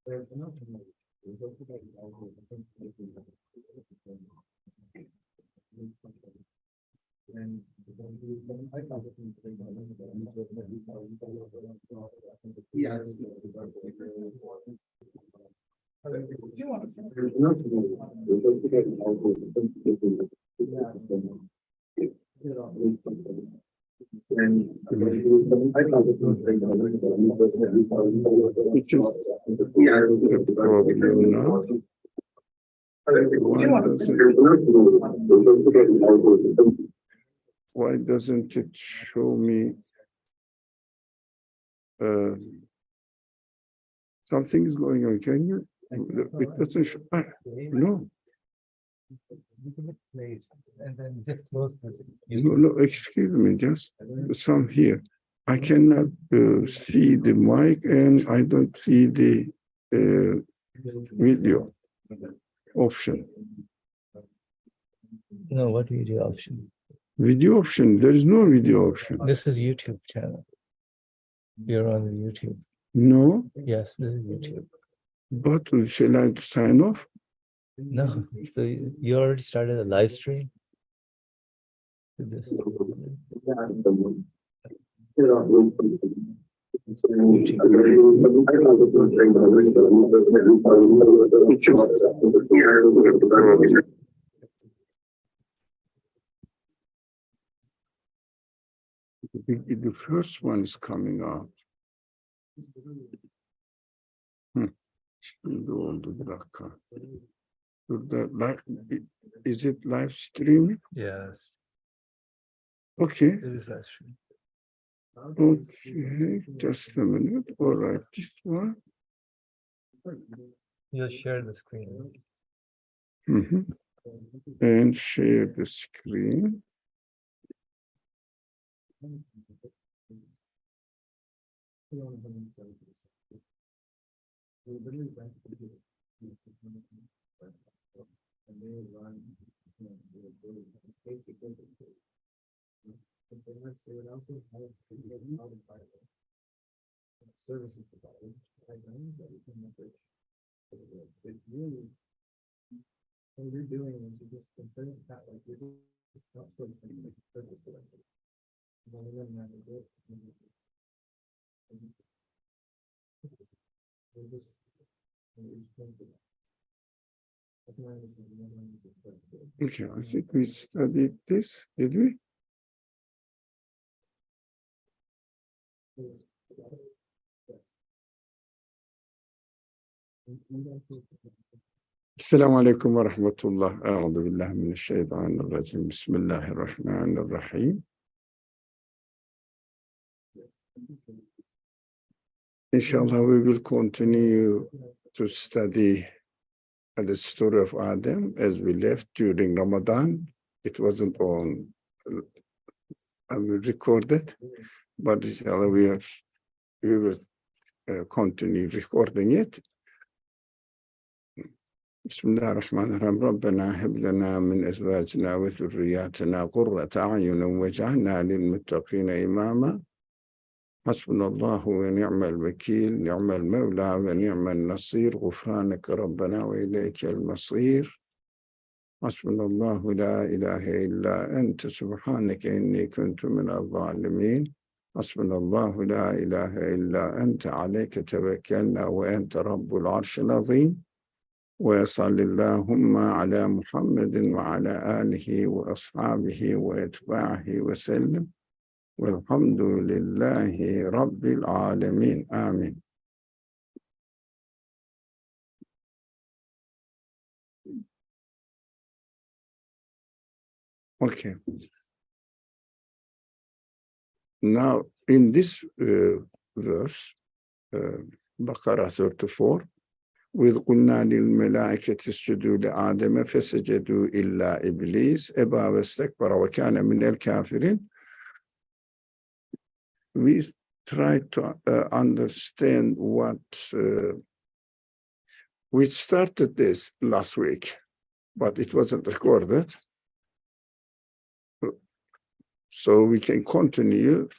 Which is the problem now. Why doesn't it show me something is going on? Can you? It doesn't show. No. And then just close this. No, excuse me, just some here. I cannot see the mic and I don't see the video option. No, what video option? Video option, there is no video option. This is YouTube channel. You're on the YouTube. No, Yes, this is YouTube. but shall I sign off? No, so you already started a live stream? The first one is coming out. Şimdi oldu bir dakika. Burada is it live streaming? Yes. Okay. It is live stream. Okay, just a minute. All right, this one. You'll share the screen. And share the screen. Services provided, that we can leverage. It really, what you're doing is you just consider that like you're just not sort of like purpose selected. Okay, I think we studied this, did we? السلام عليكم ورحمة الله. أعوذ بالله من الشيطان الرجيم. بسم الله الرحمن الرحيم. Inshallah, we will continue to study the story of Adam as we left during Ramadan. It wasn't on, I will record it, but inshallah we will continue recording it. بسم الله الرحمن الرحيم. ربنا هب لنا من أزواجنا وذرياتنا قرة أعين واجعلنا للمتقين إماما حسبنا الله ونعم الوكيل نعم المولى ونعم النصير غفرانك ربنا وإليك المصير حسبنا الله لا إله إلا أنت سبحانك إني كنت من الظالمين حسبنا الله لا إله إلا أنت عليك توكلنا وأنت رب العرش العظيم وصل اللهم على محمد وعلى آله وأصحابه وأتباعه وسلم والحمد لله رب العالمين آمين. Okay. Now in this verse, Baqarah 34, وإذ قلنا للملائكة اسجدوا لآدم فسجدوا إلا إبليس أبى واستكبر وكان من الكافرين. We try to understand what we started this last week, but it wasn't recorded. So we can continue.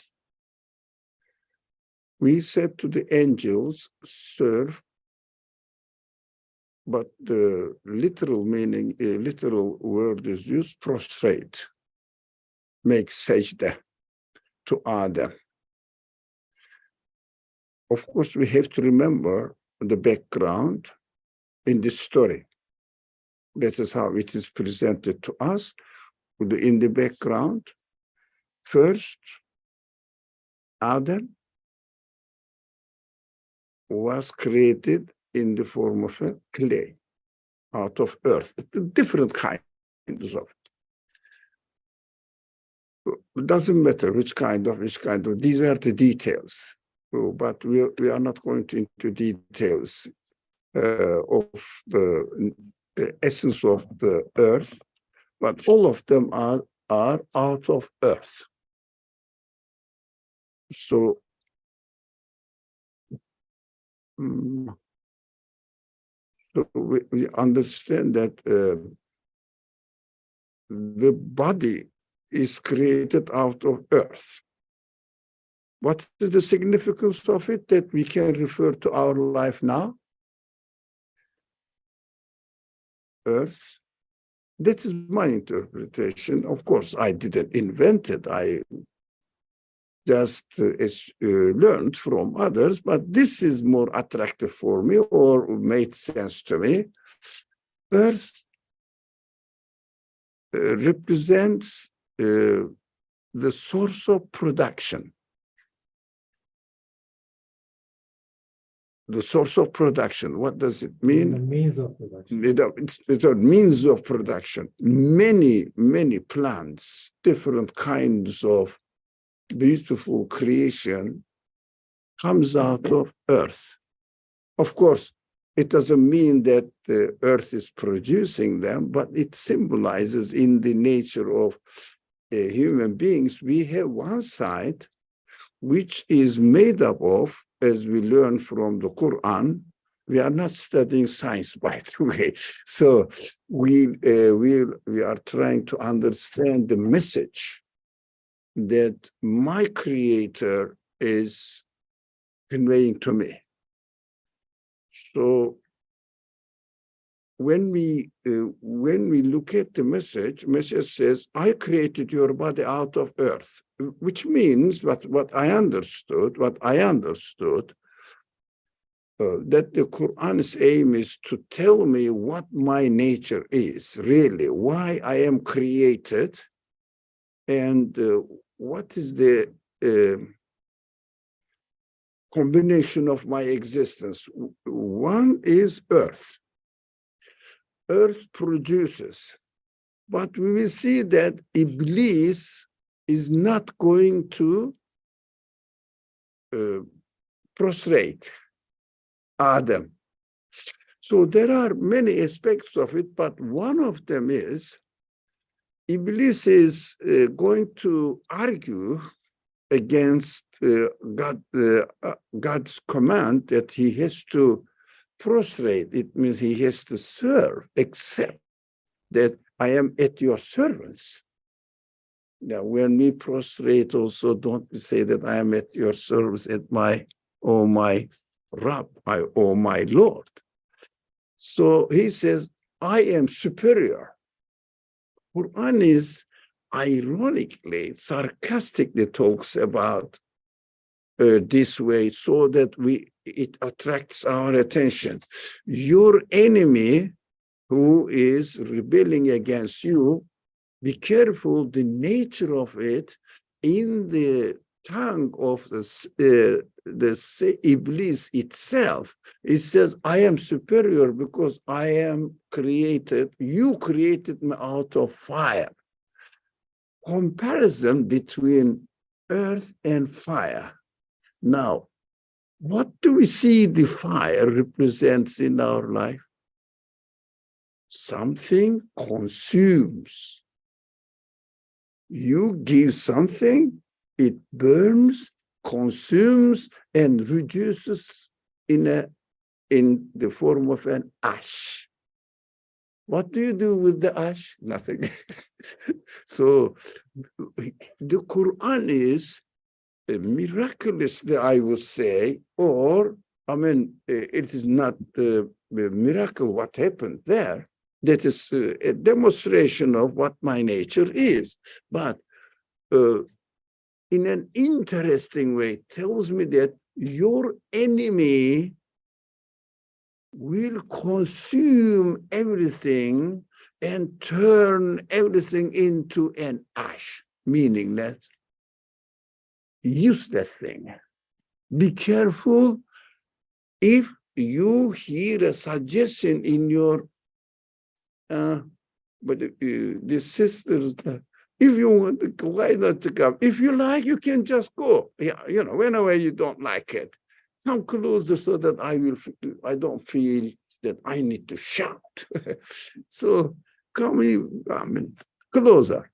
We said to the angels, serve but the literal meaning, a literal word is used, prostrate, make sajda to Adam. Of course, we have to remember the background in this story. That is how it is presented to us. In the background, first, Adam was created in the form of a clay, out of earth, different kinds of. It doesn't matter which kind of. These are the details. But we are not going into details of the essence of the earth, but all of them are out of earth. So, we understand that the body is created out of earth. What is the significance of it that we can refer to our life now? Earth. That is my interpretation. Of course, I didn't invent it. I just learned from others, but this is more attractive for me or made sense to me. Earth represents the source of production. The source of production, what does it mean? The means of production. It's a means of production. Many plants, different kinds of beautiful creation comes out of earth. Of course, it doesn't mean that the earth is producing them, but it symbolizes in the nature of human beings, we have one side which is made up of, as we learn from the Qur'an. We are not studying science, by the way. So we are trying to understand the message that my Creator is conveying to me. So when we look at the message says, I created your body out of earth, which means what I understood, that the Qur'an's aim is to tell me what my nature is, really, why I am created, and what is the combination of my existence. One is earth. Earth produces, but we will see that Iblis is not going to prostrate Adam. So there are many aspects of it, but one of them is Iblis is going to argue against God's command that he has to prostrate. It means he has to serve, except that I am at your service. Now, when we prostrate also, don't say that I am at your service, at my Rabb, or my Lord. So he says, I am superior. Qur'an is ironically, sarcastically talks about this way so that it attracts our attention. Your enemy who is rebelling against you, be careful the nature of it in the tongue of the Iblis itself. It says, I am superior because I am created, you created me out of fire. Comparison between earth and fire. Now, what do we see the fire represents in our life? Something consumes. You give something, it burns, consumes, and reduces in the form of an ash. What do you do with the ash? Nothing. So the Quran is miraculously, I would say, or I mean, it is not a miracle what happened there. That is a demonstration of what my nature is. But in an interesting way, it tells me that your enemy will consume everything and turn everything into an ash, meaningless, useless thing. Be careful if you hear a suggestion in your, the sisters, if you want to go, why not to come? If you like, you can just go. Yeah, you know, whenever you don't like it, come closer so that I don't feel that I need to shout. So come, closer.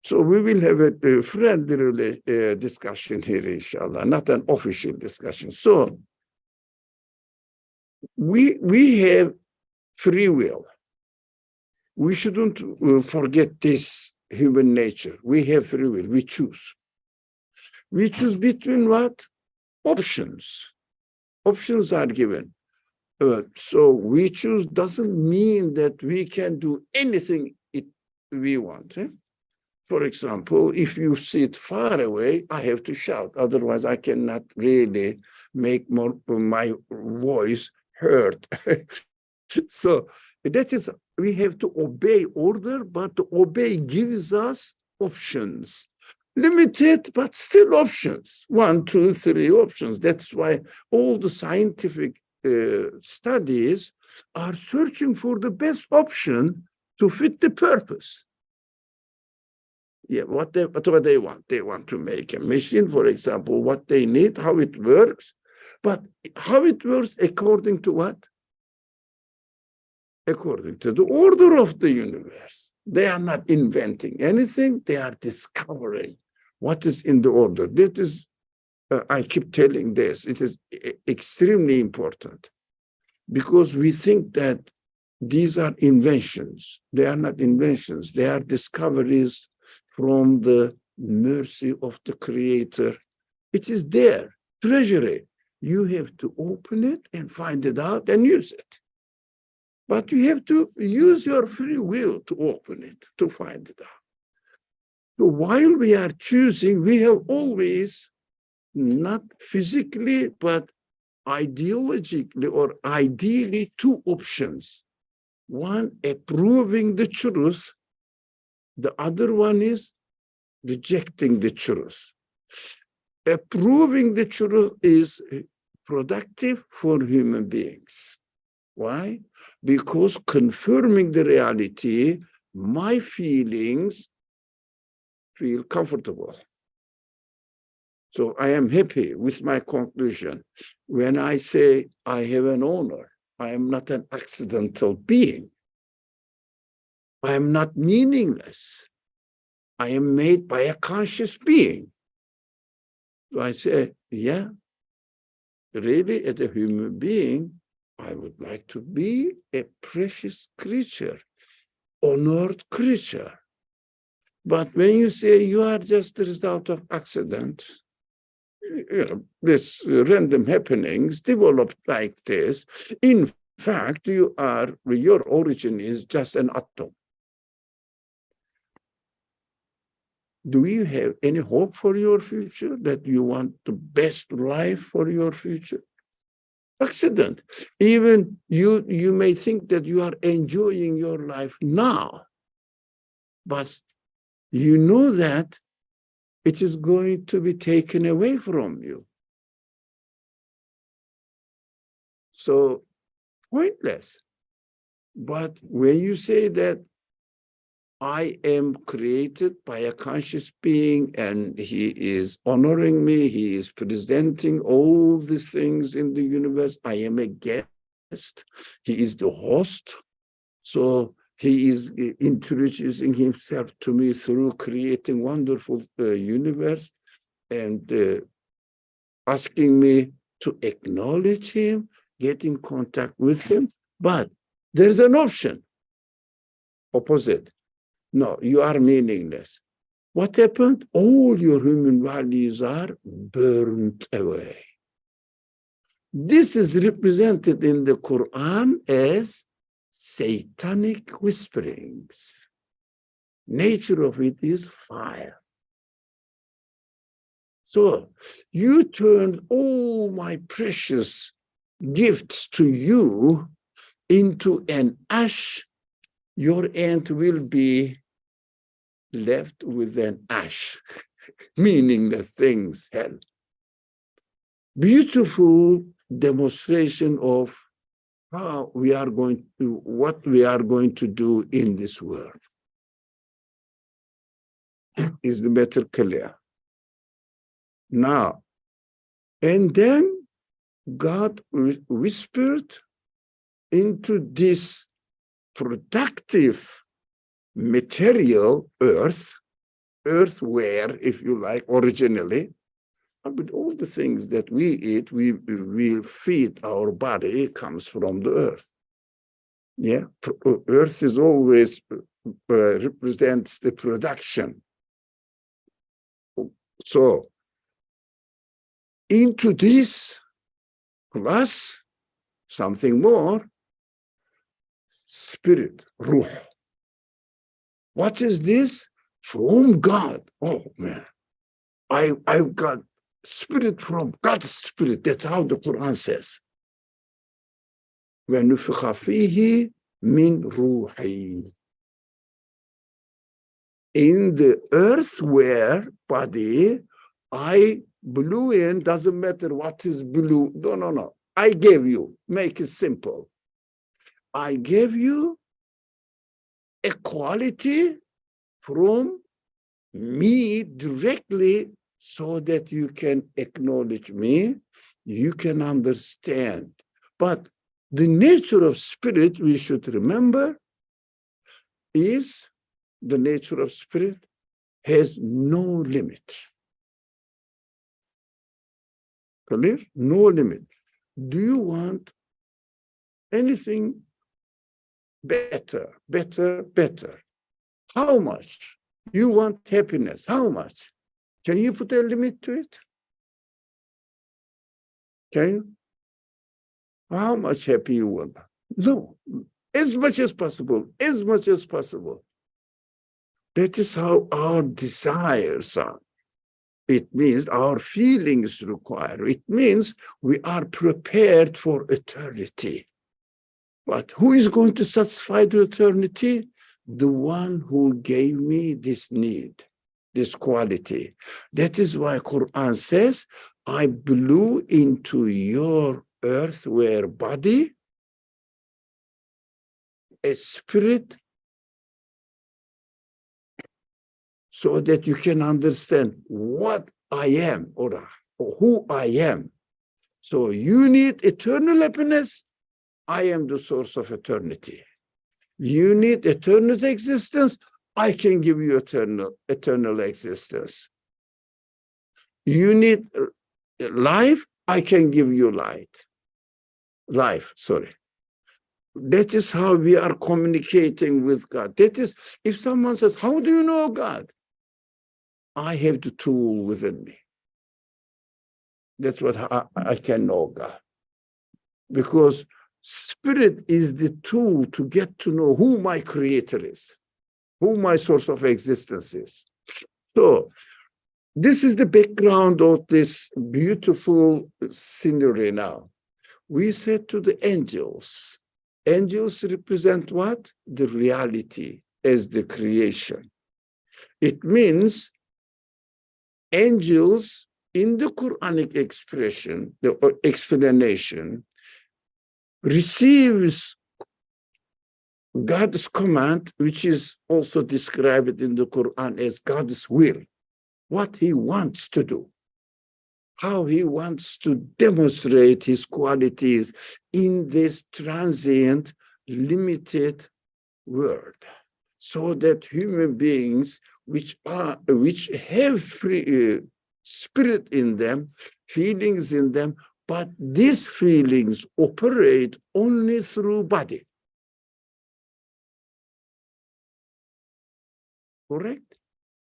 So we will have a friendly discussion here, inshallah, not an official discussion. So we have free will. We shouldn't forget this human nature. We have free will. We choose. We choose between what? Options. Options are given. So we choose doesn't mean that we can do anything we want. For example, if you sit far away, I have to shout. Otherwise, I cannot really make my voice heard. So that is, we have to obey order, but to obey gives us options. Limited, but still options. 1, 2, 3 options. That's why all the scientific studies are searching for the best option to fit the purpose. Yeah, what they want. They want to make a machine, for example, what they need, how it works. But how it works according to what? According to the order of the universe. They are not inventing anything. They are discovering what is in the order. That is, I keep telling this, it is extremely important because we think that these are inventions. They are not inventions. They are discoveries from the mercy of the Creator. It is there, treasury. You have to open it and find it out and use it. But you have to use your free will to open it, to find it out. So while we are choosing, we have always, not physically, but ideologically or ideally, 2 options. One, approving the truth. The other one is rejecting the truth. Approving the truth is productive for human beings. Why? Because confirming the reality, my feelings feel comfortable. So I am happy with my conclusion. When I say I have an owner, I am not an accidental being. I am not meaningless. I am made by a conscious being. So I say, yeah, really, as a human being, I would like to be a precious creature, honored creature. But when you say you are just the result of accident, you know, this random happenings developed like this, in fact, your origin is just an atom. Do you have any hope for your future, that you want the best life for your future? Accident. Even you may think that you are enjoying your life now, but you know that it is going to be taken away from you. So pointless. But when you say that I am created by a conscious being and he is honoring me, he is presenting all these things in the universe, I am a guest, he is the host. So he is introducing himself to me through creating wonderful universe and asking me to acknowledge him, get in contact with him. But there's an option, opposite. No, you are meaningless. What happened? All your human values are burned away. This is represented in the Quran as satanic whisperings. Nature of it is fire. So you turned all my precious gifts to you into an ash. Your end will be left with an ash, meaning the things hell. Beautiful demonstration of how we are going to, what we are going to do in this world. Is the matter clear? Now, and then God whispered into this productive material earthware, if you like, originally, but all the things that we eat, we feed our body, it comes from the earth. Yeah, earth is always represents the production. So, into this, plus something more, spirit, ruh. What is this? From God. Oh man, I've got spirit from God's spirit. That's how the Quran says. وَنُفِخَ فِيهِ مِنْ رُوحِي. In the earthware body, I blew in, doesn't matter what is blue. No. I gave you, make it simple. I gave you a quality from me directly so that you can acknowledge me, you can understand. But the nature of spirit, we should remember, is the nature of spirit has no limit. Clear? No limit. Do you want anything better? How much? You want happiness. How much? Can you put a limit to it? Can you? How much happy you want? No. As much as possible. As much as possible. That is how our desires are. It means our feelings require. It means we are prepared for eternity. But who is going to satisfy the eternity? The one who gave me this need, this quality. That is why Quran says, I blew into your earthware body a spirit so that you can understand what I am or who I am. So you need eternal happiness. I am the source of eternity. You need eternal existence. I can give you eternal existence. You need life. I can give you life. That is how we are communicating with God. That is, if someone says, how do you know God? I have the tool within me. That's what I can know God. Because spirit is the tool to get to know who my creator is, who my source of existence is. So this is the background of this beautiful scenery now. We said to the angels represent what? The reality as the creation. It means angels in the Quranic expression, the explanation, receives God's command, which is also described in the Quran as God's will, what he wants to do, how he wants to demonstrate his qualities in this transient, limited world, so that human beings which have free spirit in them, feelings in them, but these feelings operate only through body. Correct?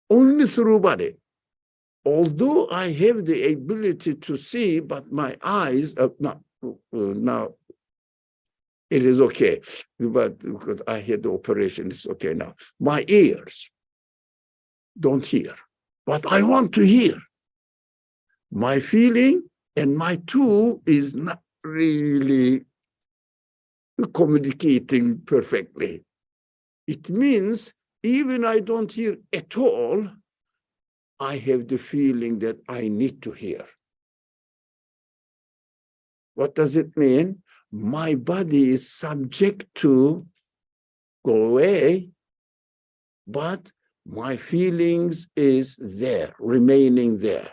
Only through body. Although I have the ability to see, but my eyes, now it is okay, but because I had the operation, it's okay now. My ears don't hear, but I want to hear. My feeling and my tool is not really communicating perfectly. It means even I don't hear at all, I have the feeling that I need to hear. What does it mean? My body is subject to go away, but my feelings is there, remaining there.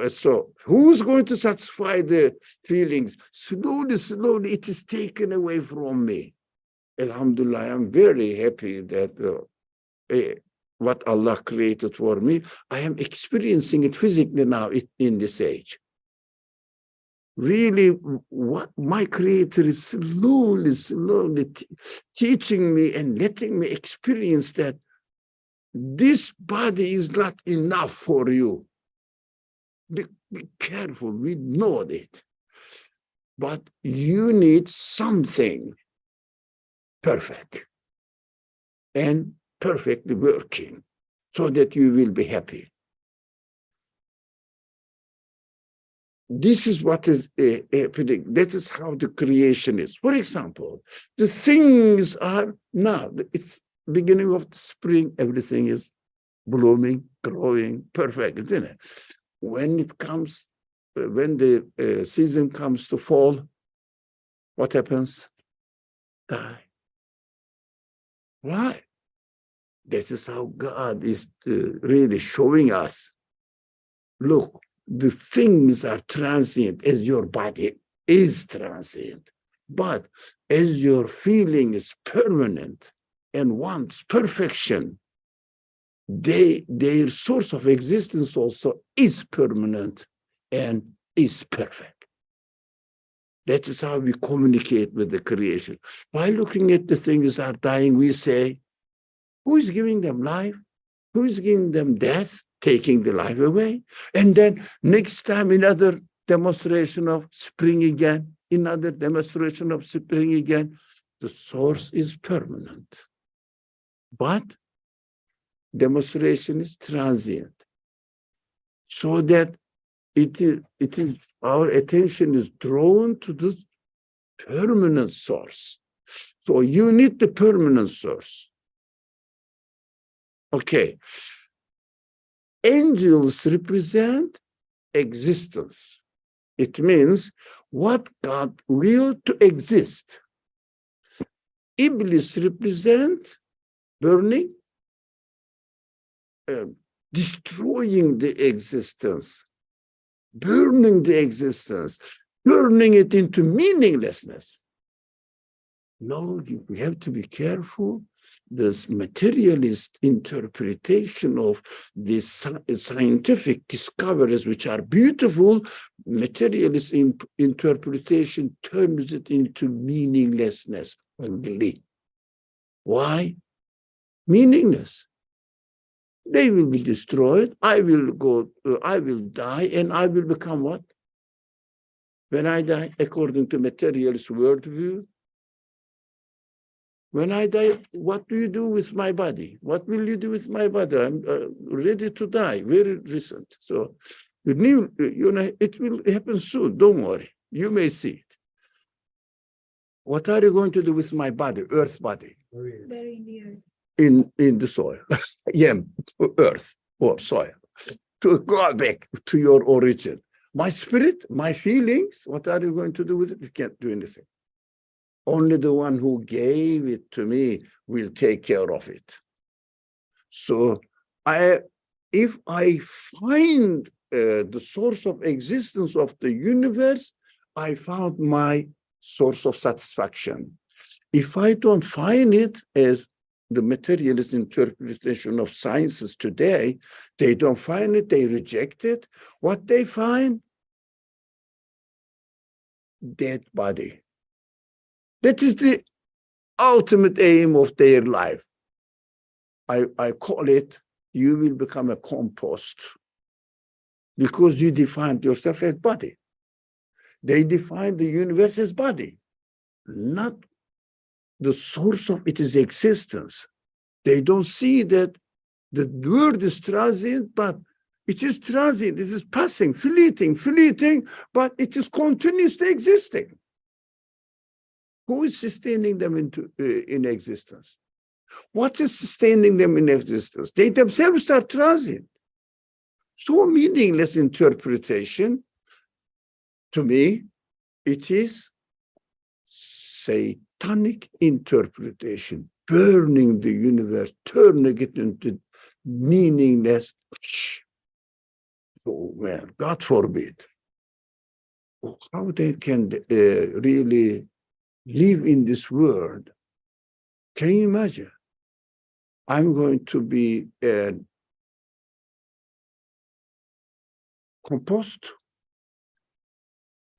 So who's going to satisfy the feelings? Slowly, slowly, it is taken away from me. Alhamdulillah, I'm very happy that what Allah created for me, I am experiencing it physically now in this age. Really, what my Creator is slowly, slowly teaching me and letting me experience that this body is not enough for you. Be careful, we know it. But you need something perfect and perfectly working so that you will be happy. This is what is happening. That is how the creation is. For example, the things are now, it's beginning of the spring, everything is blooming, growing, perfect, isn't it? When it comes, when the season comes to fall, what happens? Die. Why? This is how God is really showing us. Look, the things are transient as your body is transient. But as your feeling is permanent and wants perfection, their source of existence also is permanent and is perfect. That is how we communicate with the creation. By looking at the things that are dying, we say, who is giving them life? Who is giving them death? Taking the life away. And then next time, another demonstration of spring again, another demonstration of spring again. The source is permanent. But demonstration is transient. So that it is our attention is drawn to the permanent source. So you need the permanent source. Okay. Angels represent existence. It means what God willed to exist. Iblis represent burning, destroying the existence, burning the existence, turning it into meaninglessness. No, we have to be careful. This materialist interpretation of these scientific discoveries, which are beautiful, materialist interpretation turns it into meaninglessness only. Why? Meaningless. They will be destroyed. I will die, and I will become what? When I die, according to materialist worldview, when I die, what do you do with my body? What will you do with my body? I'm ready to die, very recent. So, it will happen soon. Don't worry. You may see it. What are you going to do with my body, earth body? Very near. In the soil. Yeah, earth or soil. To go back to your origin. My spirit, my feelings, what are you going to do with it? You can't do anything. Only the one who gave it to me will take care of it. So if I find the source of existence of the universe, I found my source of satisfaction. If I don't find it, as the materialist interpretation of sciences today, they don't find it, they reject it. What they find? Dead body. That is the ultimate aim of their life. I call it, you will become a compost. because you defined yourself as body. They define the universe as body, not the source of its existence. They don't see that the word is transient, but it is transient, it is passing, fleeting, but it is continuously existing. Who is sustaining them in existence? What is sustaining them in existence? They themselves are transient. So meaningless interpretation, to me, it is satanic interpretation, burning the universe, turning it into meaningless. So, well, God forbid. How they can really live in this world? Can you imagine? I'm going to be compost,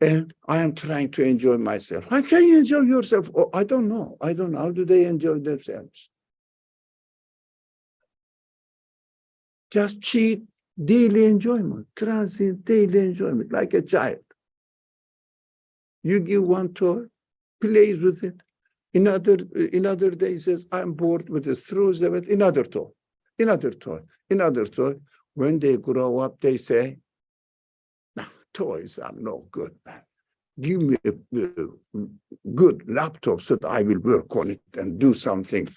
and I am trying to enjoy myself. How can you enjoy yourself? Oh, I don't know. How do they enjoy themselves? Just cheat daily enjoyment, transient daily enjoyment, like a child. You give one toy, plays with it. Another day he says, I'm bored with it, throws them at another toy. When they grow up, they say, nah, toys are no good, man. Give me a good laptop so that I will work on it and do something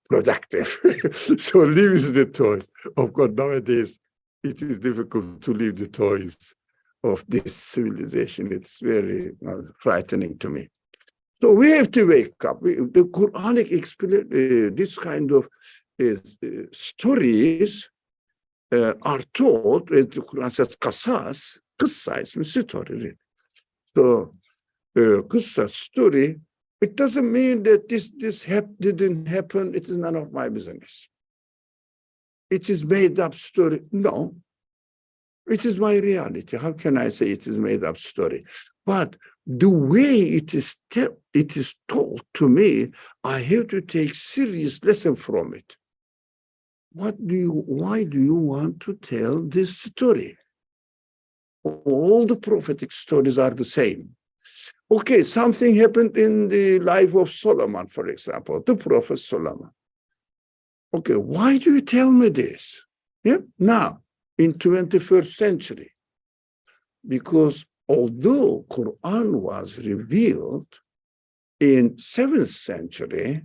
productive. So leaves the toys. Of course, nowadays, it is difficult to leave the toys of this civilization. It's very frightening to me. So we have to wake up. The Quranic this kind of stories are told, as the Quran says, qasas, qissa is a story. Really. So, qissa, story, it doesn't mean that this didn't happen. It is none of my business. It is made up story. No, it is my reality. How can I say it is made up story? But the way it is told to me, I have to take serious lesson from it. Why do you want to tell this story? All the prophetic stories are the same. Okay, something happened in the life of Solomon, for example, the prophet Solomon. Okay, why do you tell me this? Yeah, now, in 21st century, because although Quran was revealed in 7th century,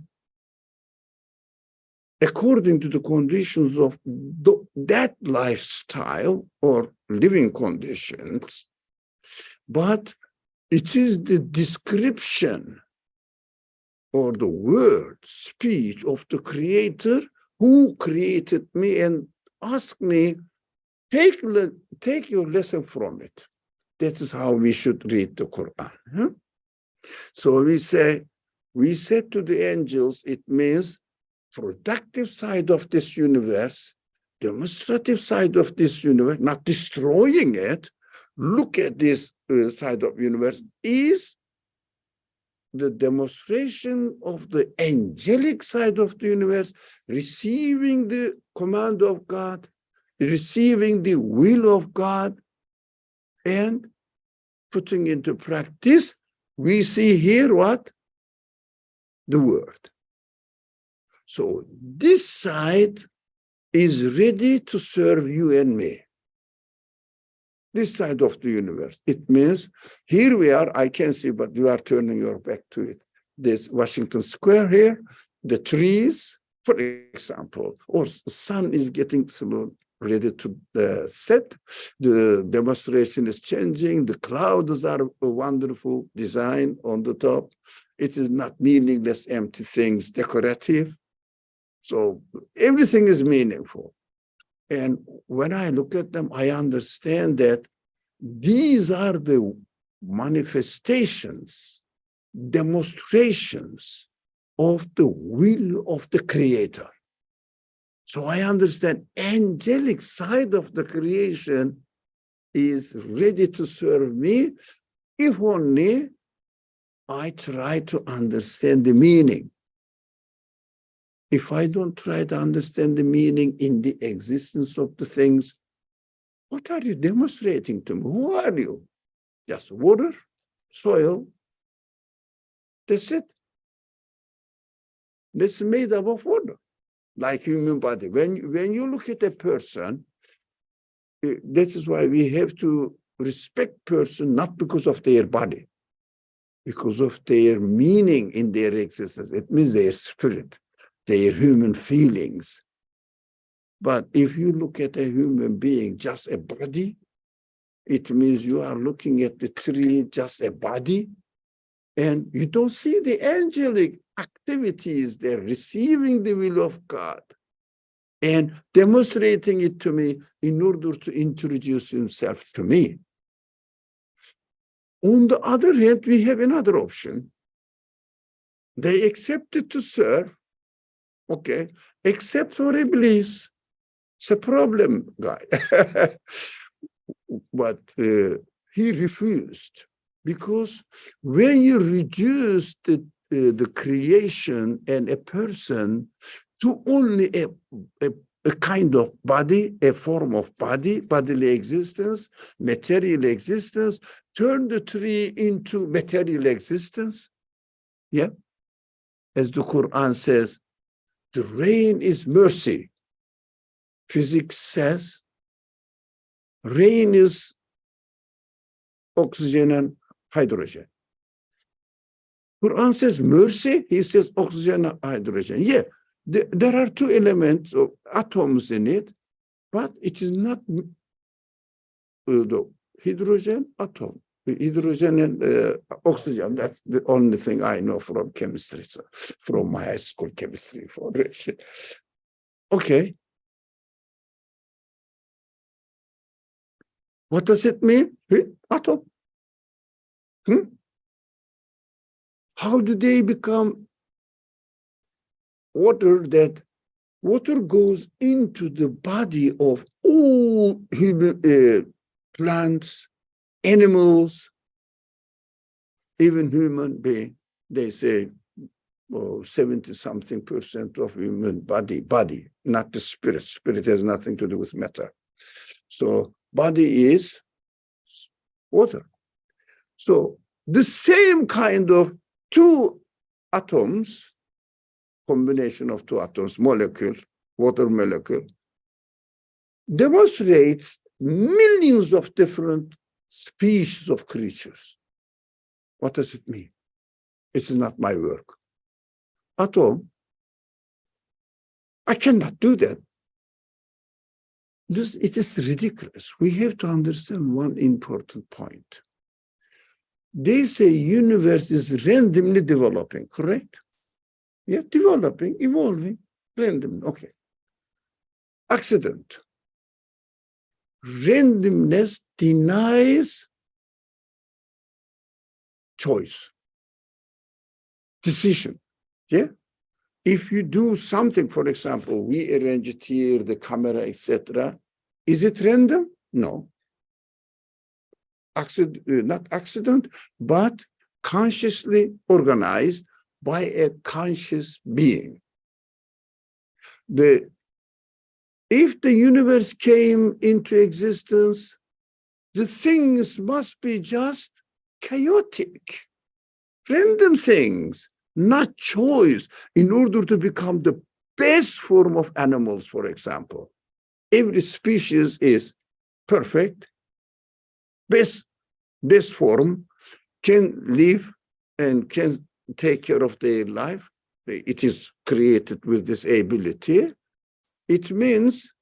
according to the conditions of that lifestyle or living conditions, but it is the description or the word, speech of the Creator who created me and asked me, take your lesson from it. That is how we should read the Quran. Huh? So we said to the angels, it means productive side of this universe, demonstrative side of this universe, not destroying it. Look at this side of universe is the demonstration of the angelic side of the universe, receiving the command of God, receiving the will of God, and putting into practice. We see here what? The word. So this side is ready to serve you and me. This side of the universe. It means here we are, I can see, but you are turning your back to it. This Washington Square here, the trees, for example, or the sun is getting slow, ready to set. The demonstration is changing. The clouds are a wonderful design on the top. It is not meaningless, empty things, decorative. So everything is meaningful. And when I look at them, I understand that these are the manifestations, demonstrations of the will of the Creator. So I understand angelic side of the creation is ready to serve me if only I try to understand the meaning. If I don't try to understand the meaning in the existence of the things, What are you demonstrating to me? Who are you? Just water, soil. That's it. That's made up of water, like human body. When you look at a person, that is why we have to respect person, not because of their body, because of their meaning in their existence. It means their spirit, their human feelings. But if you look at a human being, just a body, it means you are looking at the tree, just a body, and you don't see the angelic activities there, receiving the will of God and demonstrating it to me in order to introduce himself to me. On the other hand, we have another option. They accepted to serve, okay, except for Iblis. It's a problem, guy. But he refused, because when you reduce the creation and a person to only a kind of body, a form of body, bodily existence, material existence, turn the tree into material existence. Yeah. As the Qur'an says, the rain is mercy. Physics says rain is oxygen and hydrogen. Quran says mercy, he says oxygen and hydrogen. Yeah, there are two elements of atoms in it, but it is not the hydrogen atom. Hydrogen and oxygen, that's the only thing I know from chemistry, so from my high school chemistry foundation. Okay. What does it mean? Atom. How do they become water? That water goes into the body of all human plants, animals, even human being. They say 70-something% of human body, not the spirit. Spirit has nothing to do with matter. So body is water. So the same kind of two atoms, combination of two atoms, molecule, water molecule, demonstrates millions of different species of creatures. What does it mean? This is not my work. Atom, I cannot do that. It is ridiculous. We have to understand one important point. They say universe is randomly developing, correct? Yeah, developing, evolving, randomly, okay. Accident. Randomness denies choice, decision, yeah? If you do something, for example, we arrange it here, the camera, etc., is it random? No. Not accident, but consciously organized by a conscious being. If the universe came into existence, the things must be just chaotic, random things, not choice, in order to become the best form of animals, for example. Every species is perfect, best form, can live and can take care of their life. It is created with this ability. It means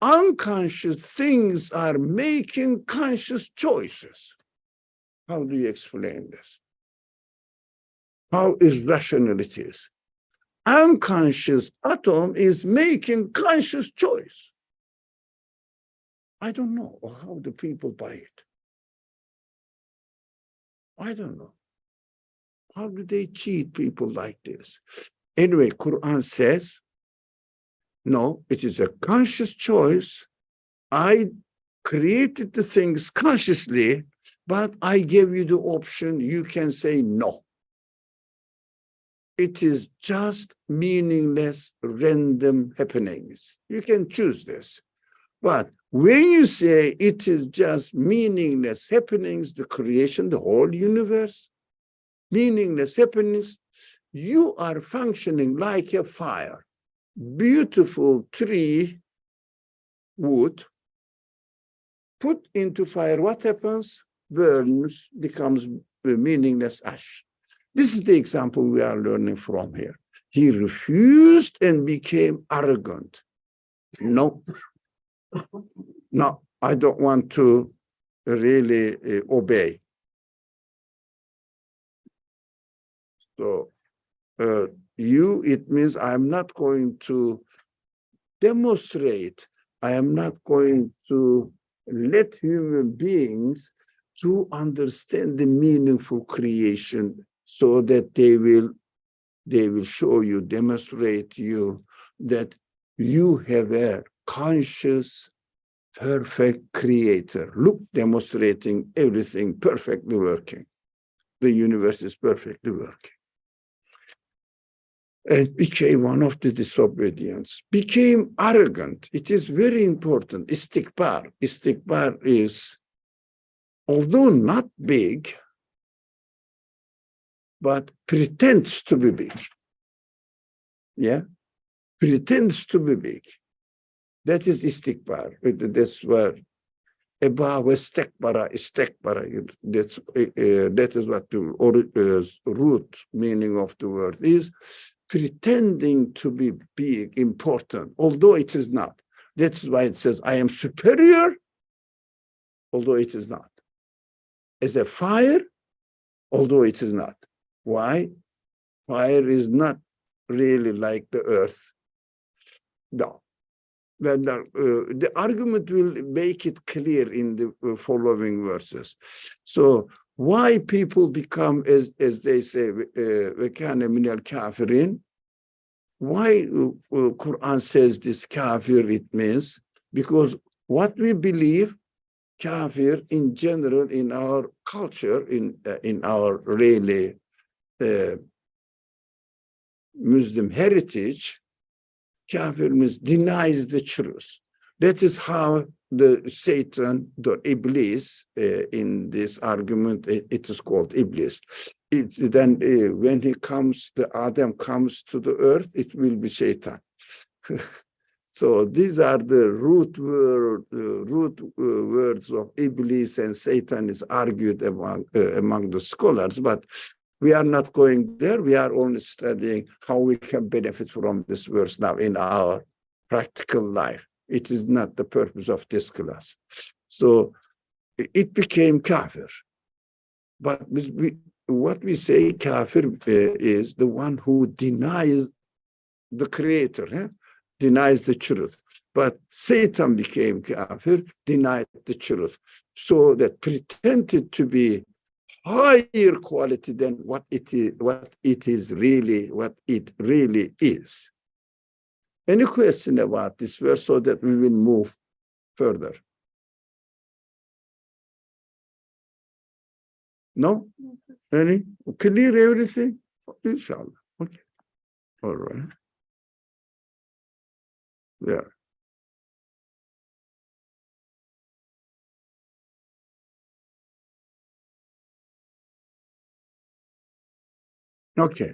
unconscious things are making conscious choices. How do you explain this? How irrational it is. Unconscious atom is making conscious choice. I don't know how the people buy it. I don't know. How do they cheat people like this? Anyway, Quran says, no, it is a conscious choice. I created the things consciously, but I gave you the option. You can say no. It is just meaningless, random happenings. You can choose this. But When you say it is just meaningless happenings, the creation, the whole universe, meaningless happenings, you are functioning like a fire. Beautiful tree wood, put into fire, what happens? Burns, becomes meaningless ash. This is the example we are learning from here. He refused and became arrogant. No, I don't want to really obey. So it means I'm not going to demonstrate, I am not going to let human beings to understand the meaningful creation so that they will show you, demonstrate you that you have a conscious, perfect creator. Look, demonstrating everything perfectly working. The universe is perfectly working. And became one of the disobedience, became arrogant. It is very important. Istikbar. Istikbar is, although not big, but pretends to be big. Yeah, pretends to be big. That is istikbar. That's where above istikbara. That is what the root meaning of the word is. Pretending to be big, important, although it is not. That's why it says, I am superior, although it is not. As a fire, although it is not. Why? Fire is not really like the earth. No. The argument will make it clear in the following verses. So why people become, as they say, وَكَانَ مِنَ الْكَافِرِينَ? Why Qur'an says this kafir, it means? Because what we believe, kafir in general, in our culture, in our really Muslim heritage, kafir means denies the truth. That is how the Satan, the Iblis, in this argument, it is called Iblis. Then when he comes, the Adam comes to the earth, it will be Satan. So these are the root words of Iblis and Satan is argued among the scholars, but we are not going there. We are only studying how we can benefit from this verse now in our practical life. It is not the purpose of this class. So it became kafir. But what we say kafir is the one who denies the creator, denies the truth. But Satan became kafir, denied the truth. So that pretended to be higher quality than what it really is. Any question about this verse so that we will move further? No? Any? Clear everything? Inshallah. Okay. All right. Yeah. Okay.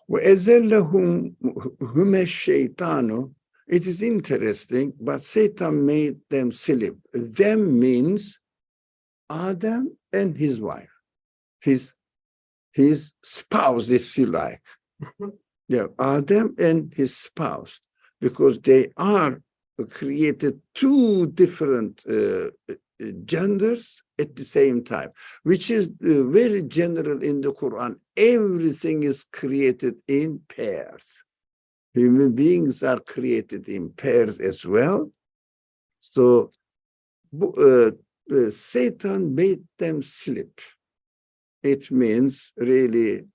وَأَزَلَّهُمْ الشَّيْطَانُ. It is interesting, but Satan made them sleep. Them means Adam and his wife, his spouse, if you like. Yeah, Adam and his spouse, because they are created two different genders at the same time, which is very general in the Quran. Everything is created in pairs. Human beings are created in pairs as well. So Satan made them sleep. It means really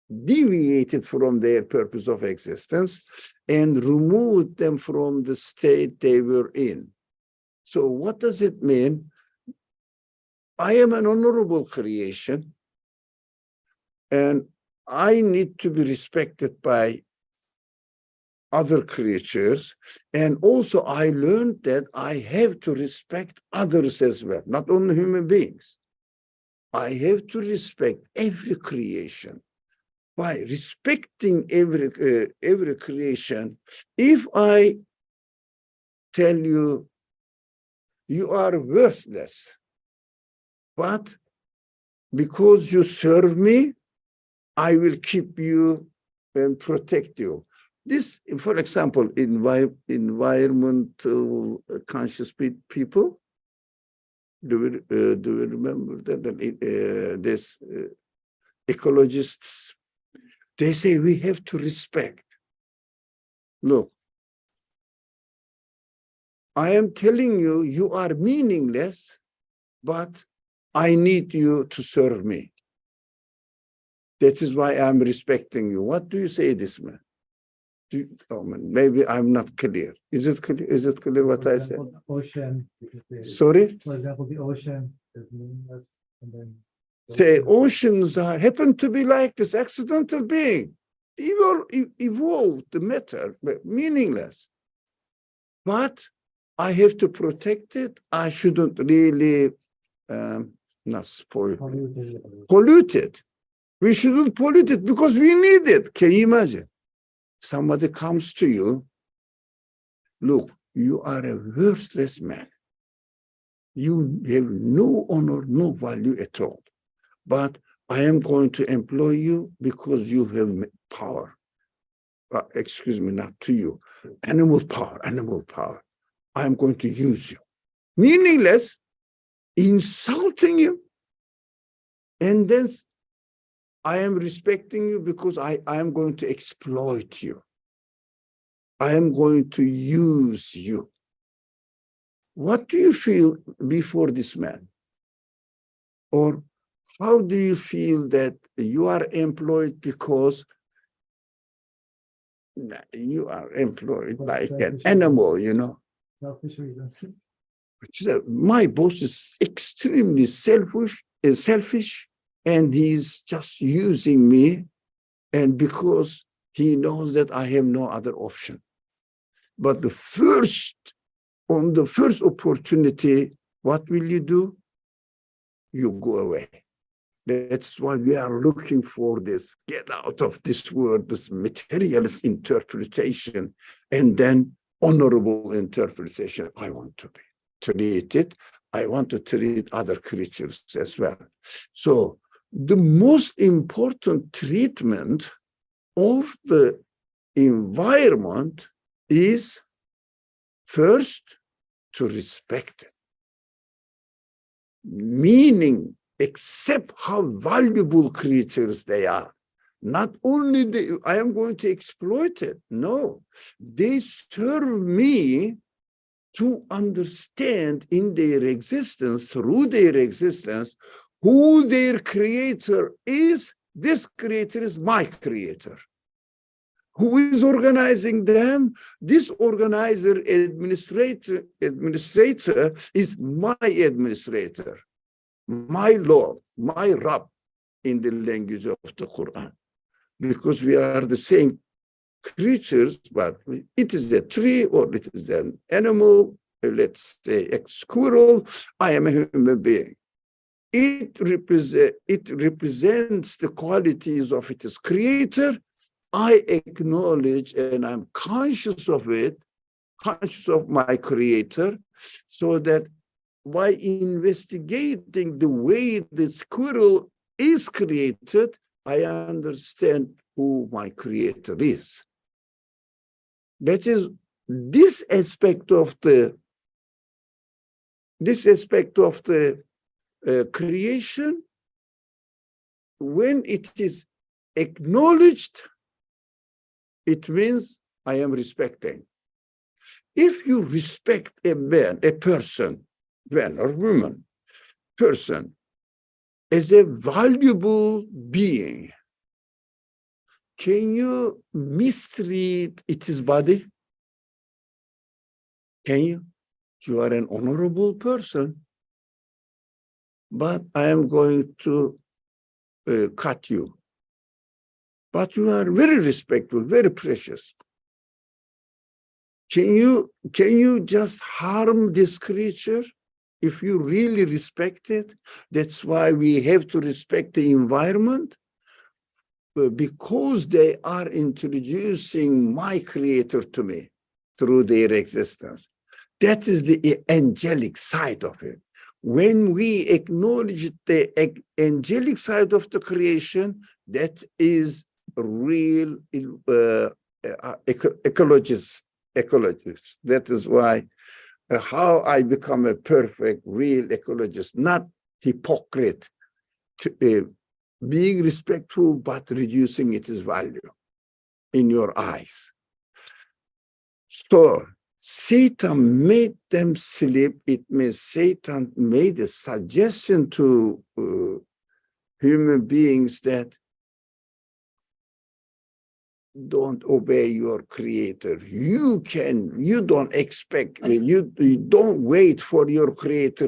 deviated from their purpose of existence and removed them from the state they were in. So what does it mean? I am an honorable creation, and I need to be respected by other creatures. And also I learned that I have to respect others as well, not only human beings. I have to respect every creation. By respecting every creation, if I tell you, you are worthless, but because you serve me, I will keep you and protect you. This, for example, environmental conscious people, do we remember that this ecologists, they say we have to respect. Look, I am telling you, you are meaningless, but I need you to serve me. That is why I'm respecting you. What do you say, this man? Maybe I'm not clear. Is it clear? Is it clear what I said? Ocean. Sorry? For example, the ocean is meaningless, and then The oceans happen to be like this accidental being. Evolved the matter, but meaningless. But I have to protect it. I shouldn't really not spoil it. Pollute it. We shouldn't pollute it because we need it. Can you imagine? Somebody comes to you, look, you are a worthless man. You have no honor, no value at all. But I am going to employ you because you have power. Excuse me, not to you. Animal power, animal power. I am going to use you. Meaningless, insulting you. And then I am respecting you because I am going to exploit you. I am going to use you. What do you feel before this man? Or how do you feel that you are employed because you are employed like an animal, you know? selfish reasons. My boss is extremely selfish, and he's just using me, and because he knows that I have no other option. But on the first opportunity, what will you do? You go away. That's why we are looking for this, get out of this world, this materialist interpretation, and then honorable interpretation. I want to be treated. I want to treat other creatures as well. So the most important treatment of the environment is first to respect it. Meaning, accept how valuable creatures they are. Not only I am going to exploit it. No, they serve me to understand in their existence, through their existence, who their creator is. This creator is my creator. Who is organizing them? This organizer, administrator is my administrator, my Lord, my Rabb, in the language of the Qur'an. Because we are the same creatures, but it is a tree or it is an animal, let's say a squirrel. I am a human being. It represents the qualities of its creator. I acknowledge and I'm conscious of it, conscious of my creator, so that by investigating the way the squirrel is created, I understand who my creator is. That is this aspect of the creation, when it is acknowledged, it means I am respecting. If you respect a man, a person, man or woman, person, as a valuable being, can you mistreat its body? Can you? You are an honorable person, but I am going to cut you. But you are very respectful, very precious. Can you just harm this creature if you really respect it? That's why we have to respect the environment, because they are introducing my creator to me through their existence. That is the angelic side of it. When we acknowledge the angelic side of the creation, that is real ecologist. That is why how I become a perfect, real ecologist, not hypocrite, being respectful but reducing its value in your eyes. So Satan made them sleep. It means Satan made a suggestion to human beings that don't obey your creator. You don't expect, you don't wait for your creator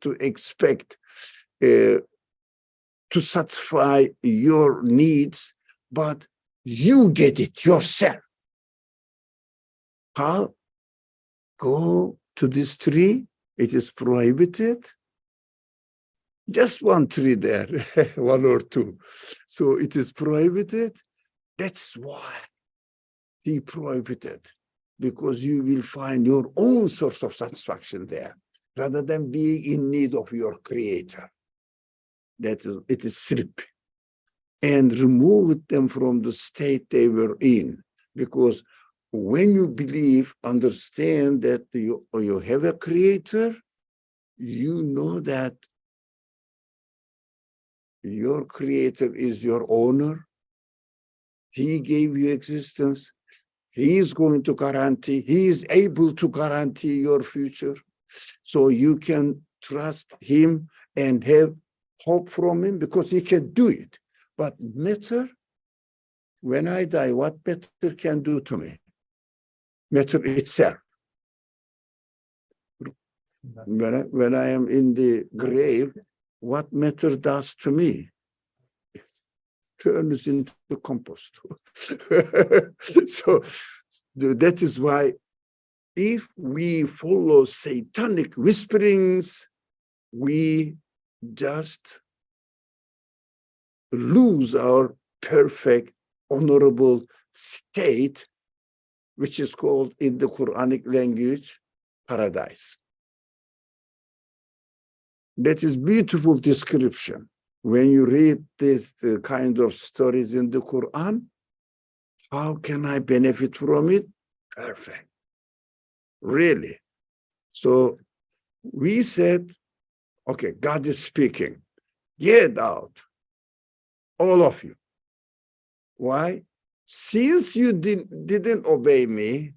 to expect to satisfy your needs, but you get it yourself. How? Go to this tree, it is prohibited. Just one tree there, one or two. So it is prohibited. That's why he prohibited, because you will find your own source of satisfaction there, rather than being in need of your creator. It is sleep. And remove them from the state they were in, because when you believe, understand that you have a creator, you know that your creator is your owner. He gave you existence. He is going to guarantee, he is able to guarantee your future. So you can trust him and have hope from him, because he can do it. But matter, when I die, what matter can do to me? Matter itself. When I am in the grave, what matter does to me? Turns into compost. So that is why if we follow satanic whisperings, we just lose our perfect, honorable state, which is called in the Quranic language, paradise. That is beautiful description. When you read this kind of stories in the Quran, how can I benefit from it? Perfect. Really. So we said, okay, God is speaking. Get out, all of you. Why? Since you didn't obey me,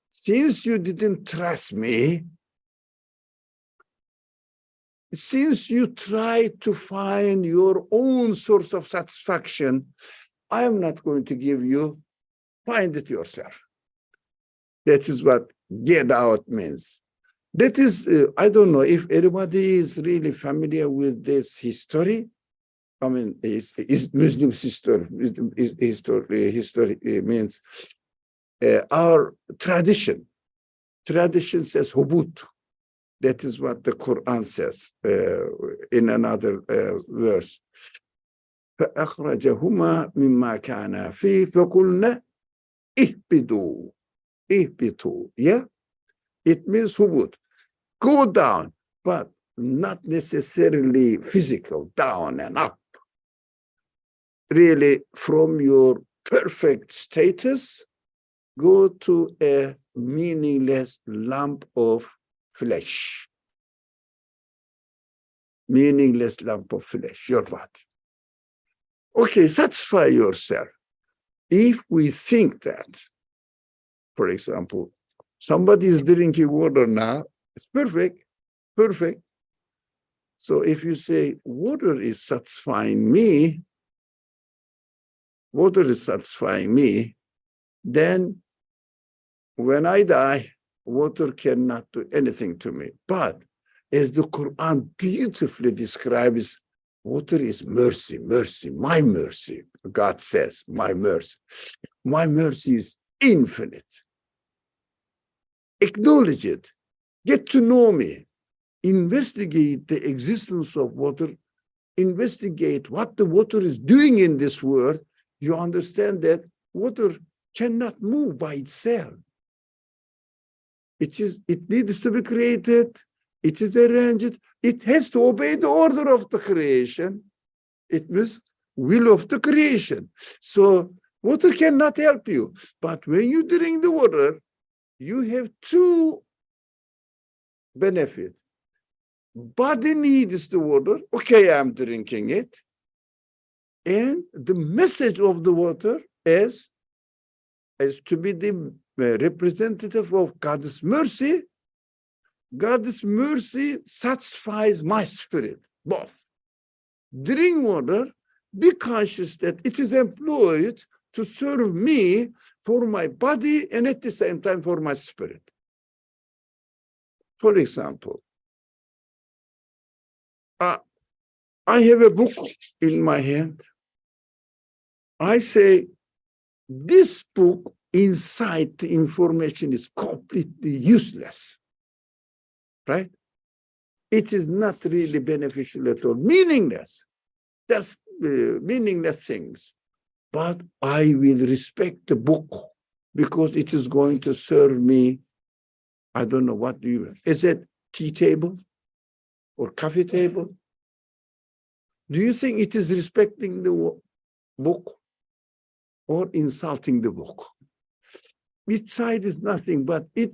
since you didn't trust me, since you try to find your own source of satisfaction, I am not going to give you, find it yourself. That is what get out means. That is, I don't know if anybody is really familiar with this history. I mean, it's Muslim history. History means our tradition. Tradition says hubut. That is what the Quran says in another verse. فأخرجهما مما كان فيه فقلنا اهبطوا. Yeah, it means hubut. Go down, but not necessarily physical, down and up. Really, from your perfect status, go to a meaningless lump of flesh. Meaningless lump of flesh, your body. Okay, satisfy yourself. If we think that, for example, somebody is drinking water now, it's perfect, perfect. So if you say, water is satisfying me, then when I die, water cannot do anything to me. But as the Quran beautifully describes, water is mercy, mercy, my mercy. God says, my mercy. My mercy is infinite. acknowledge it, get to know me, investigate the existence of water, investigate what the water is doing in this world, you understand that water cannot move by itself. It needs to be created, it is arranged, it has to obey the order of the creation. It means will of the creation. So water cannot help you. But when you drink the water, you have two benefits. Body needs the water. Okay, I'm drinking it. And the message of the water is to be the representative of God's mercy. God's mercy satisfies my spirit, both. Drink water, be conscious that it is employed to serve me for my body and at the same time for my spirit. For example, I have a book in my hand. I say, this book inside the information is completely useless, right? It is not really beneficial at all, meaningless. That's meaningless things. But I will respect the book because it is going to serve me. I don't know what do you, is it tea table or coffee table? Do you think it is respecting the book or insulting the book? Its side is nothing but it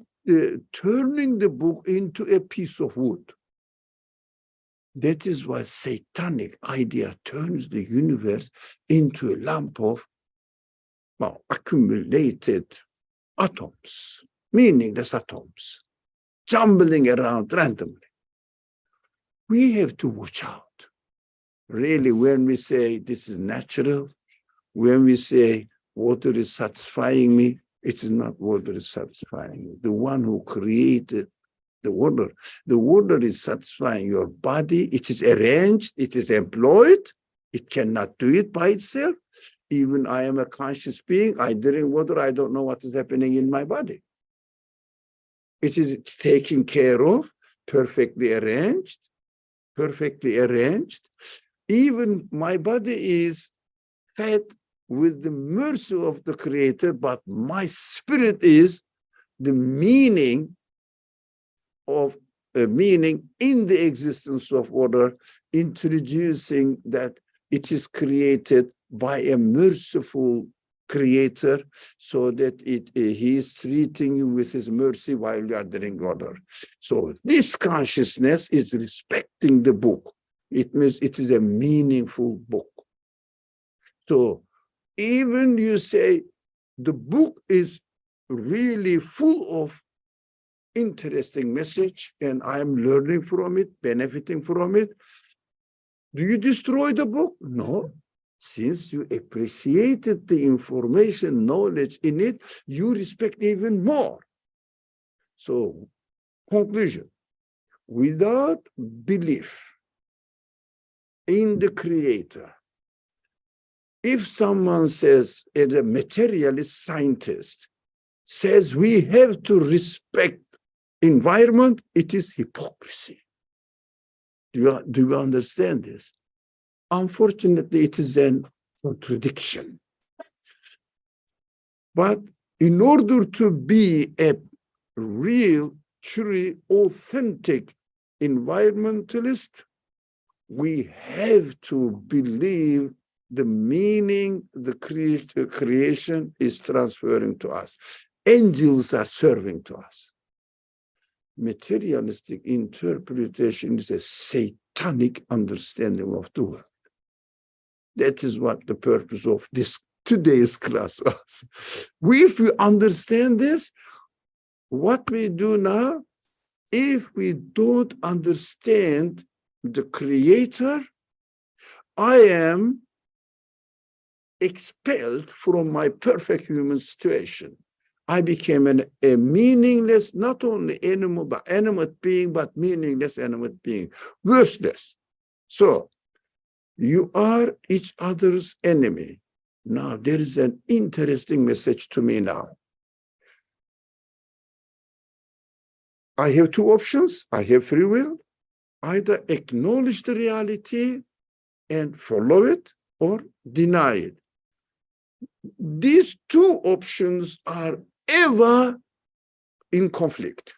turning the book into a piece of wood. That is why satanic idea turns the universe into a lump of accumulated atoms, meaningless atoms, jumbling around randomly. We have to watch out. Really, when we say this is natural, when we say water is satisfying me, it is not water is satisfying me. The one who created the water is satisfying your body. It is arranged, it is employed. It cannot do it by itself. Even I am a conscious being. I drink water, I don't know what is happening in my body. It is taken care of, perfectly arranged. Even my body is fed with the mercy of the Creator, but my spirit is the meaning of a meaning in the existence of water, introducing that it is created by a merciful Creator, so that he is treating you with his mercy while you are drinking water. So this consciousness is respecting the book. It means it is a meaningful book. So even you say the book is really full of interesting message and I'm learning from it, benefiting from it. Do you destroy the book? No. Since you appreciated the information, knowledge in it, you respect even more. So, conclusion, without belief in the Creator, if someone says, as a materialist scientist, says we have to respect environment, it is hypocrisy. Do you understand this? Unfortunately, it is an contradiction. But in order to be a real, truly authentic environmentalist, we have to believe the meaning the creation is transferring to us. Angels are serving to us. Materialistic interpretation is a satanic understanding of the world. That is what the purpose of today's class was. If we understand this, what we do now, if we don't understand the Creator, I am expelled from my perfect human situation. I became a meaningless, not only animal, but animate being, but meaningless animate being, worthless. So, you are each other's enemy. Now, there is an interesting message to me now. I have two options. I have free will. Either acknowledge the reality and follow it or deny it. These two options are ever in conflict.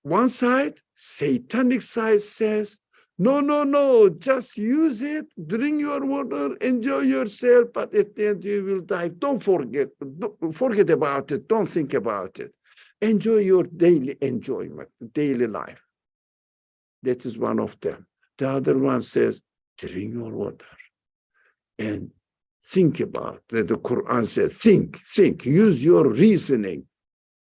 One side, satanic side, says, no, no, no, just use it, drink your water, enjoy yourself, but at the end you will die. Don't forget about it, don't think about it. Enjoy your daily enjoyment, daily life. That is one of them. The other one says, drink your water and think about it. The Quran says, think, use your reasoning,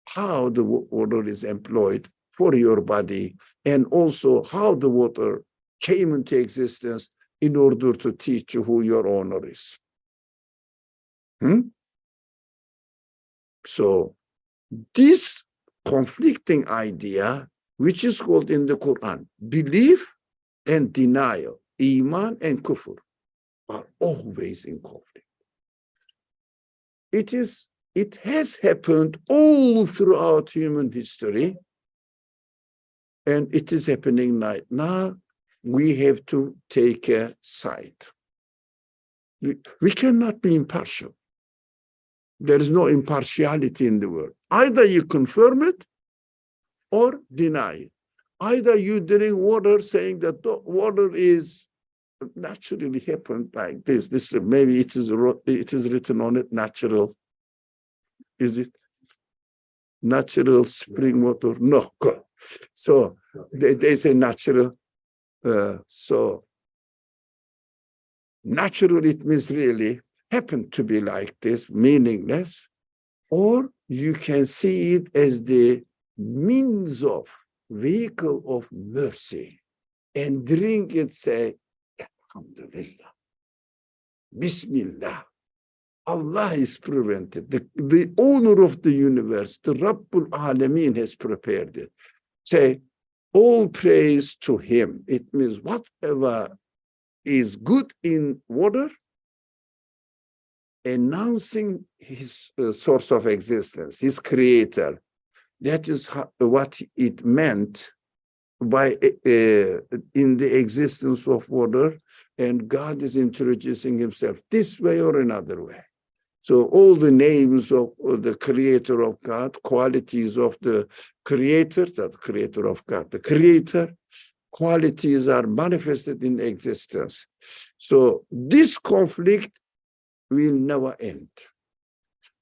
how the water is employed for your body, and also how the water came into existence in order to teach you who your owner is. So this conflicting idea, which is called in the Quran, belief and denial, iman and kufr, are always in conflict. It has happened all throughout human history, and it is happening right now. We have to take a side. We cannot be impartial. There is no impartiality in the world. Either you confirm it or deny it. Either you drink water saying that the water is naturally happened like this. Maybe it is written on it, natural. Is it natural spring water? No. So they say natural. So natural, it means really happened to be like this, meaningless. Or you can see it as the means of, vehicle of mercy, and drink it, say, Alhamdulillah, Bismillah. Allah is prevented. The owner of the universe, the Rabbul Alameen, has prepared it. Say, all praise to him. It means whatever is good in water, announcing his source of existence, his creator. That is what it meant by in the existence of water, and God is introducing himself this way or another way. So all the names of the creator of God, qualities of the creator, that creator of God, the creator, qualities are manifested in existence. So this conflict will never end.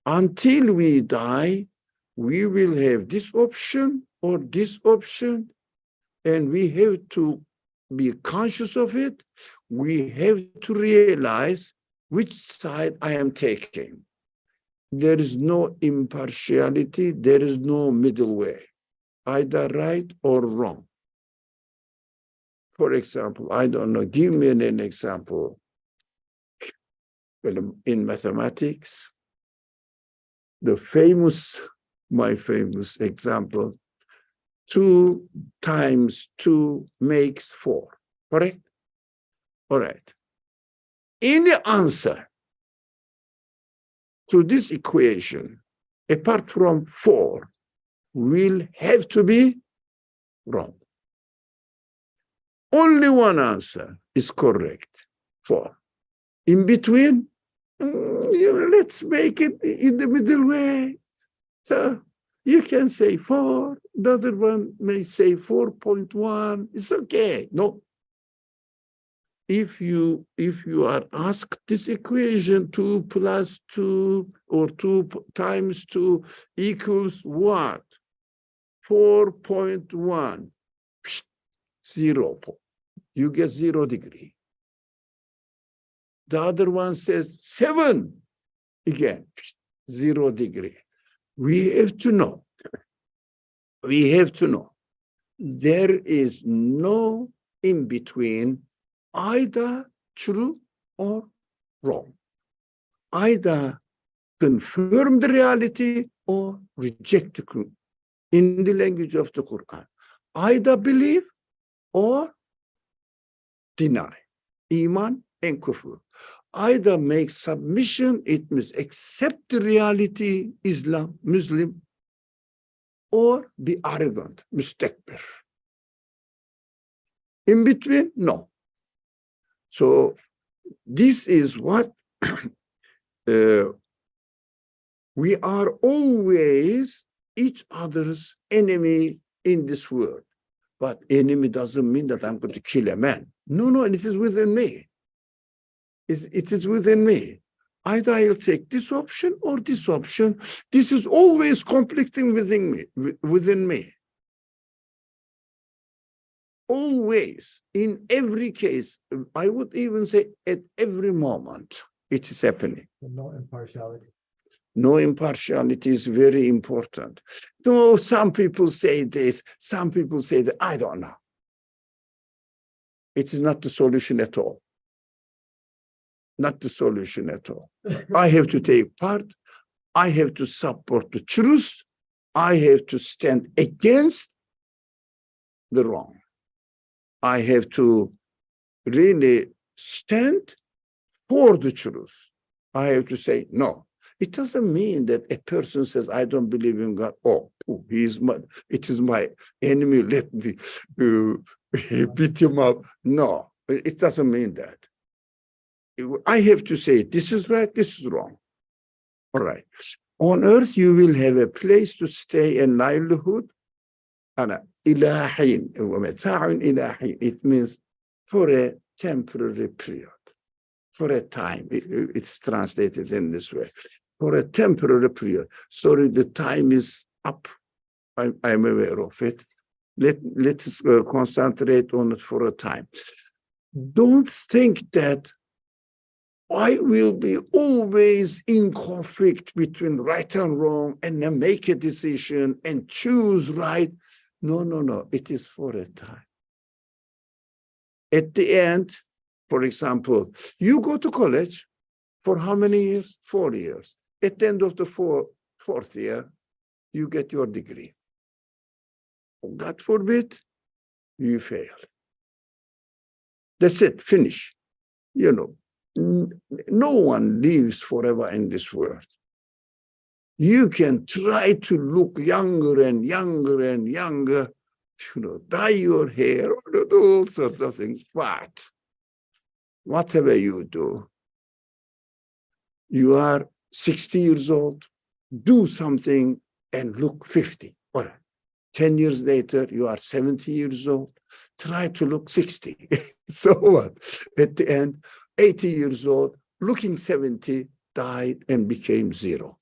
Until we die, we will have this option or this option, and we have to be conscious of it. We have to realize which side I am taking. There is no impartiality, there is no middle way, either right or wrong. For example, I don't know, give me an example. Well, in mathematics, my famous example, 2 times 2 makes 4, correct? All right. Any answer to this equation, apart from 4, will have to be wrong. Only one answer is correct, 4. In between, let's make it in the middle way. So you can say 4, the other one may say 4.1. It's okay. No. If you are asked this equation, 2 plus 2 or 2 times 2 equals what? 4.1. 0. You get 0 degree. The other one says 7. Again, 0 degree. We have to know. There is no in between, either true or wrong. Either confirm the reality or reject it in the language of the Quran. Either believe or deny. Iman and kufr. Either make submission, it means accept the reality, Islam, Muslim, or be arrogant, mustakbir. In between, no. So this is what we are always each other's enemy in this world. But enemy doesn't mean that I'm going to kill a man. No, it is within me. It is within me. Either I'll take this option or this option. This is always conflicting within me. Always, in every case, I would even say at every moment, it is happening. No impartiality. No impartiality is very important. Though some people say this, some people say that, I don't know. It is not the solution at all. Not the solution at all. I have to take part. I have to support the truth. I have to stand against the wrong. I have to really stand for the truth. I have to say, no. It doesn't mean that a person says, I don't believe in God. Oh, it is my enemy. Let me beat him up. No, it doesn't mean that. I have to say, this is right, this is wrong. All right. On earth, you will have a place to stay and livelihood. It means for a temporary period, for a time. It's translated in this way. For a temporary period. Sorry, the time is up. I'm aware of it. Let's concentrate on it for a time. Don't think that I will be always in conflict between right and wrong and then make a decision and choose right. No. It is for a time. At the end, for example, you go to college for how many years? 4 years. At the end of the fourth year, you get your degree. God forbid, you fail. That's it, finish. You know, no one lives forever in this world. You can try to look younger and younger and younger, dye your hair, do all sorts of things. But whatever you do, you are 60 years old, do something and look 50. All right. 10 years later, you are 70 years old, try to look 60. So what? At the end, 80 years old, looking 70, died and became 0.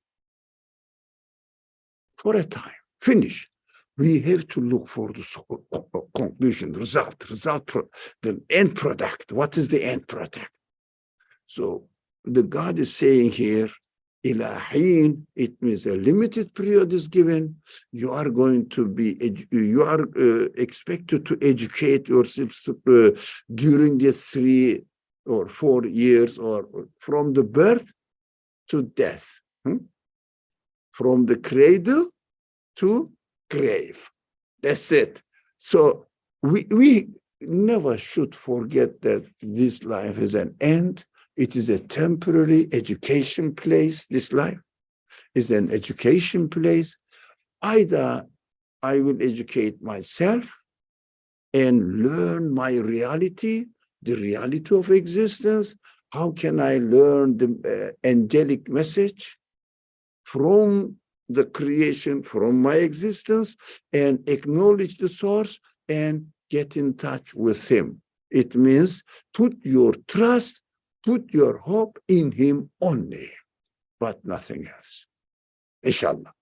For a time, finish. We have to look for the conclusion, result, the end product. What is the end product? So the God is saying here, ilahin, it means a limited period is given. You are going to be, you are expected to educate yourself during the 3 or 4 years, or from the birth to death, from the cradle to grave. That's it. So we never should forget that this life is an end. It is a temporary education place. This life is an education place. Either I will educate myself and learn my reality, the reality of existence. How can I learn the angelic message from the creation, from my existence, and acknowledge the source and get in touch with him? It means put your trust, put your hope in him only, but nothing else. Inshallah.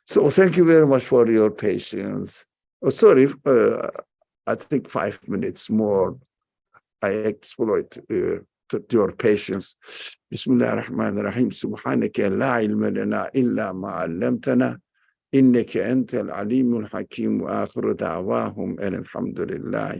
So thank you very much for your patience. Oh, sorry, I think 5 minutes more. I exploit your patience. Bismillah ar-Rahman ar-Rahim. Subhanaka la ilma lana illa ma 'allamtana. Innaka anta al-alim al-hakim wa akhiru da'wahum alhamdulillah.